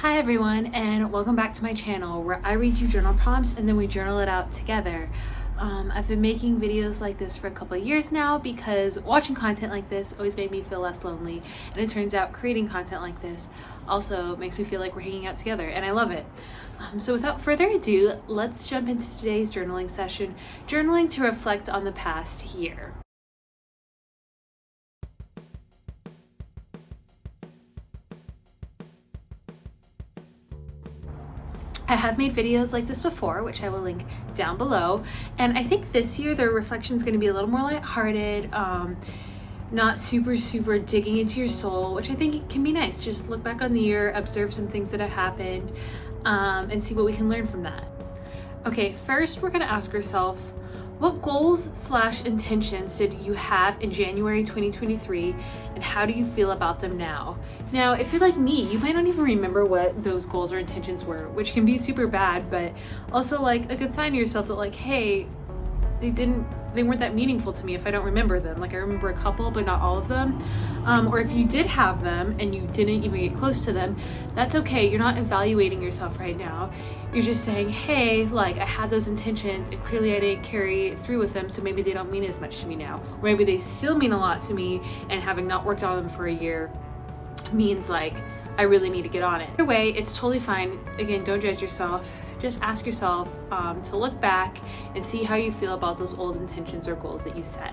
Hi everyone, and welcome back to my channel where I read you journal prompts and then we journal it out together. I've been making videos like this for a couple of years now because watching content like this always made me feel less lonely, and it turns out creating content like this also makes me feel like we're hanging out together, and I love it. So without further ado, let's jump into today's journaling session, journaling to reflect on the past year. I have made videos like this before, which I will link down below, and I think this year the reflection is going to be a little more lighthearted, not super digging into your soul, which I think it can be nice. Just look back on the year, observe some things that have happened, and see what we can learn from that. Okay, first we're going to ask ourselves, what goals/intentions did you have in January 2023, and how do you feel about them now? Now, if you're like me, you might not even remember what those goals or intentions were, which can be super bad, but also like a good sign to yourself that like, hey, they weren't that meaningful to me if I don't remember them. Like I remember a couple, but not all of them. Or if you did have them and you didn't even get close to them, that's okay. You're not evaluating yourself right now. You're just saying, hey, like I had those intentions and clearly I didn't carry through with them, so maybe they don't mean as much to me now. Or maybe they still mean a lot to me, and having not worked on them for a year means like I really need to get on it. Either way, it's totally fine. Again, don't judge yourself. Just ask yourself to look back and see how you feel about those old intentions or goals that you set.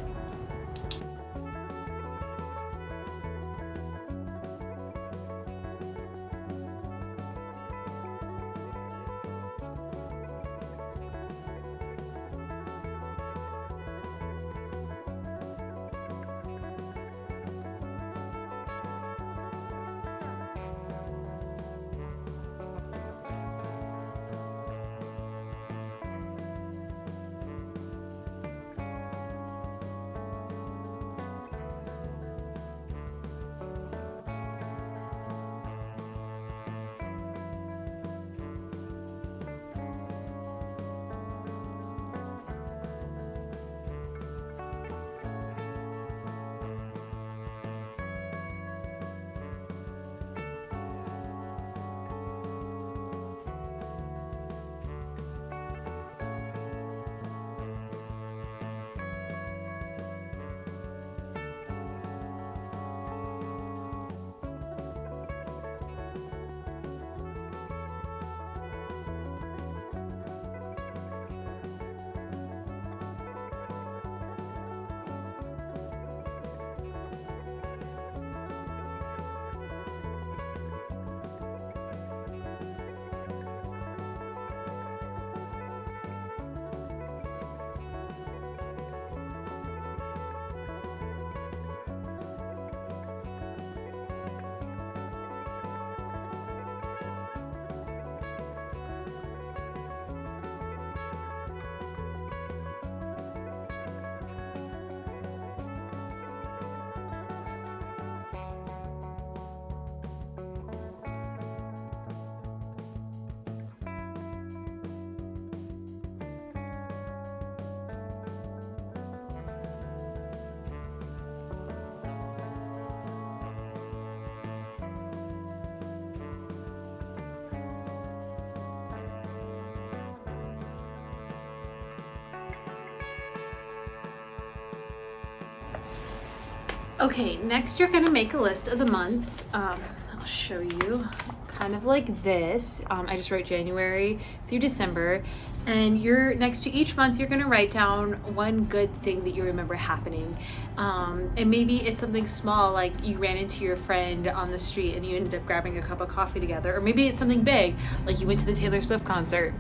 Okay, next you're gonna make a list of the months. I'll show you kind of like this. I just wrote January through December, and next to each month you're gonna write down one good thing that you remember happening. And maybe it's something small, like you ran into your friend on the street and you ended up grabbing a cup of coffee together, or maybe it's something big, like you went to the Taylor Swift concert.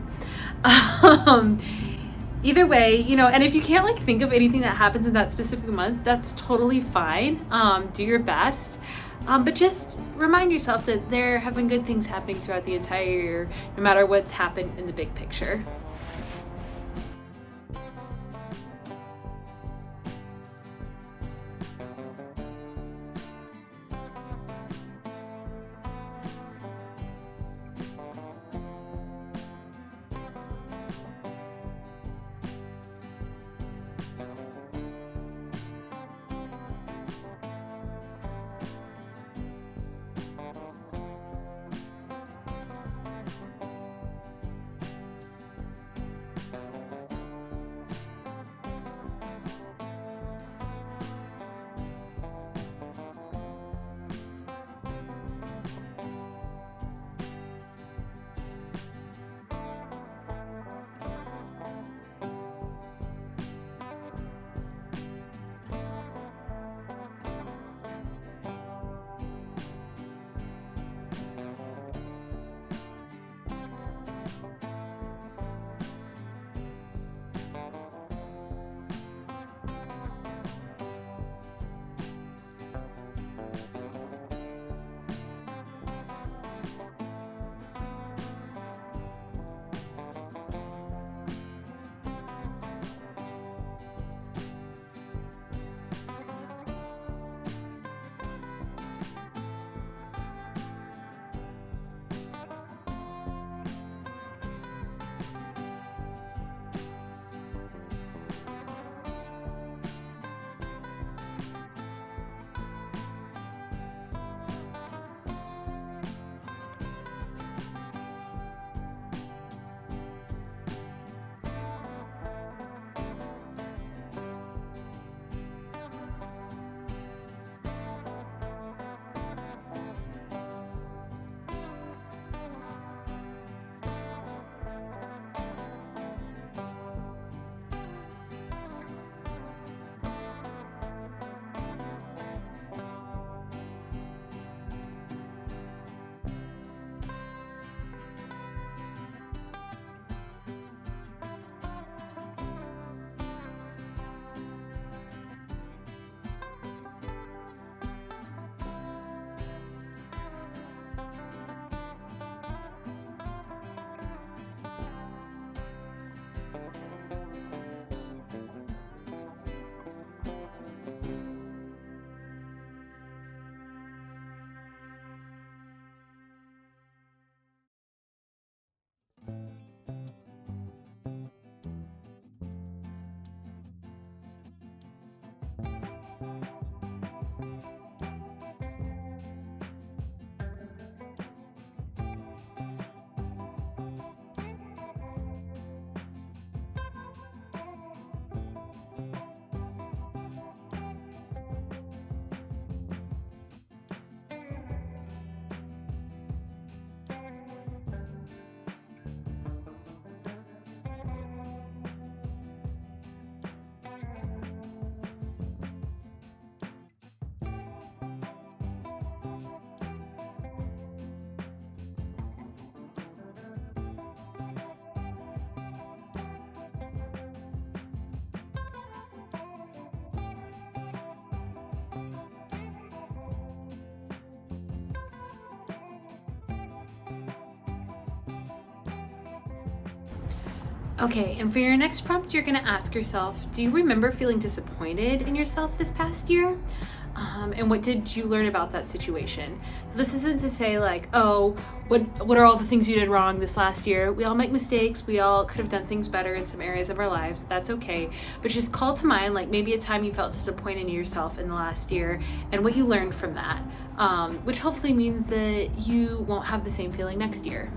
Either way, and if you can't like think of anything that happens in that specific month, that's totally fine. Do your best. But just remind yourself that there have been good things happening throughout the entire year, no matter what's happened in the big picture. Okay, and for your next prompt, you're going to ask yourself, do you remember feeling disappointed in yourself this past year? And what did you learn about that situation? So this isn't to say like, oh, what are all the things you did wrong this last year? We all make mistakes. We all could have done things better in some areas of our lives. That's okay. But just call to mind like maybe a time you felt disappointed in yourself in the last year and what you learned from that, which hopefully means that you won't have the same feeling next year.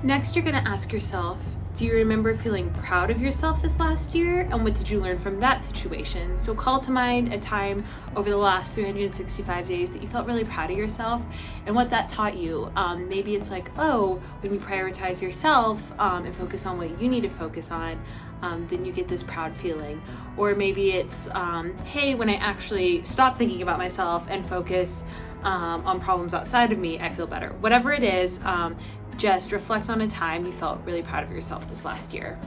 Next, you're going to ask yourself, do you remember feeling proud of yourself this last year? And what did you learn from that situation? So call to mind a time over the last 365 days that you felt really proud of yourself and what that taught you. Maybe it's like, oh, when you prioritize yourself and focus on what you need to focus on, then you get this proud feeling. Or maybe it's, hey, when I actually stop thinking about myself and focus on problems outside of me, I feel better. Whatever it is, just reflect on a time you felt really proud of yourself this last year.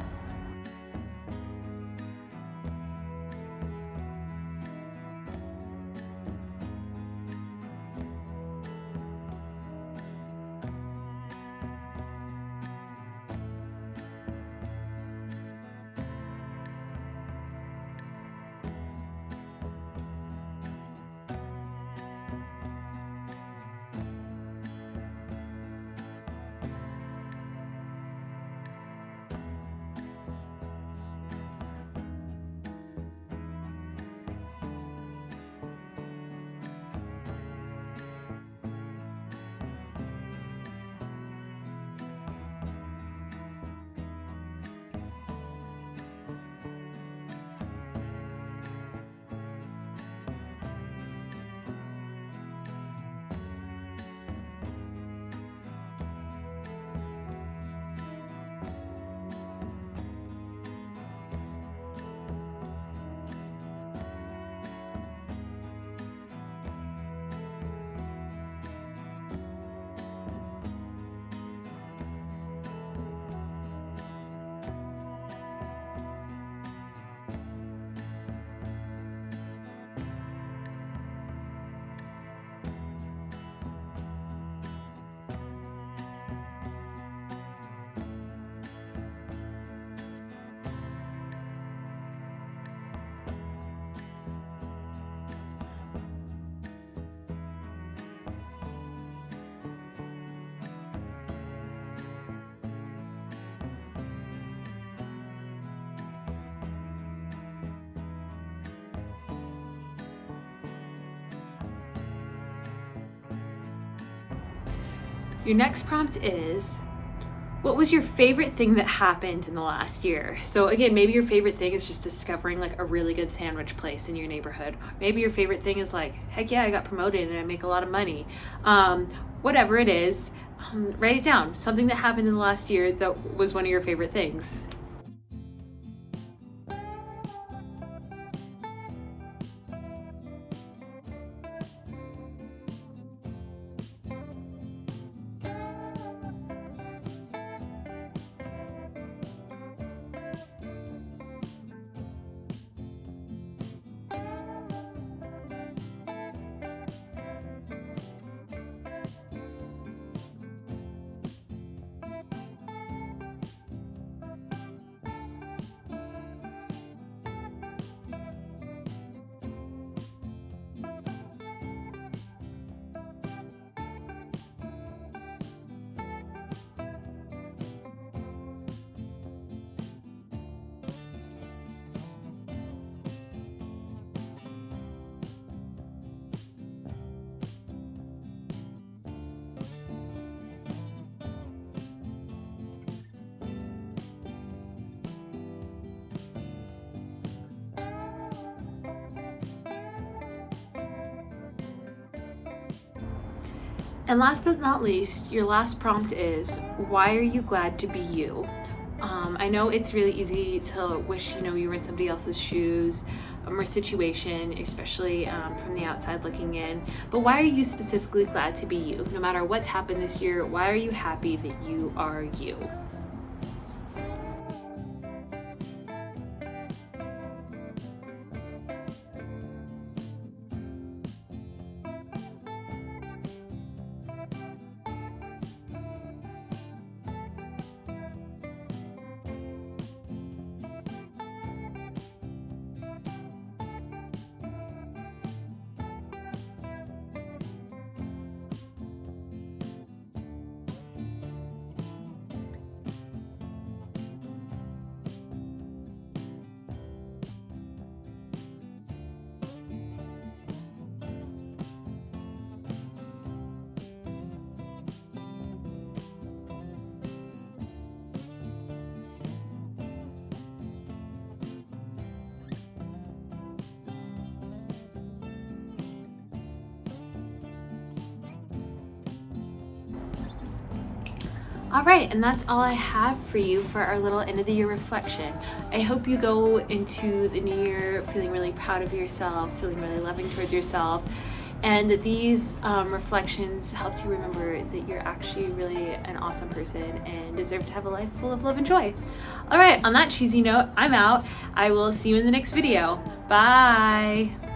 Your next prompt is, what was your favorite thing that happened in the last year? So again, maybe your favorite thing is just discovering like a really good sandwich place in your neighborhood. Maybe your favorite thing is like, heck yeah, I got promoted and I make a lot of money. Whatever it is, write it down. Something that happened in the last year that was one of your favorite things. And last but not least, your last prompt is, why are you glad to be you? I know it's really easy to wish you were in somebody else's shoes or situation, especially from the outside looking in. But why are you specifically glad to be you? No matter what's happened this year, why are you happy that you are you? All right, and that's all I have for you for our little end of the year reflection. I hope you go into the new year feeling really proud of yourself, feeling really loving towards yourself, and that these reflections helped you remember that you're actually really an awesome person and deserve to have a life full of love and joy. All right, on that cheesy note, I'm out. I will see you in the next video. Bye.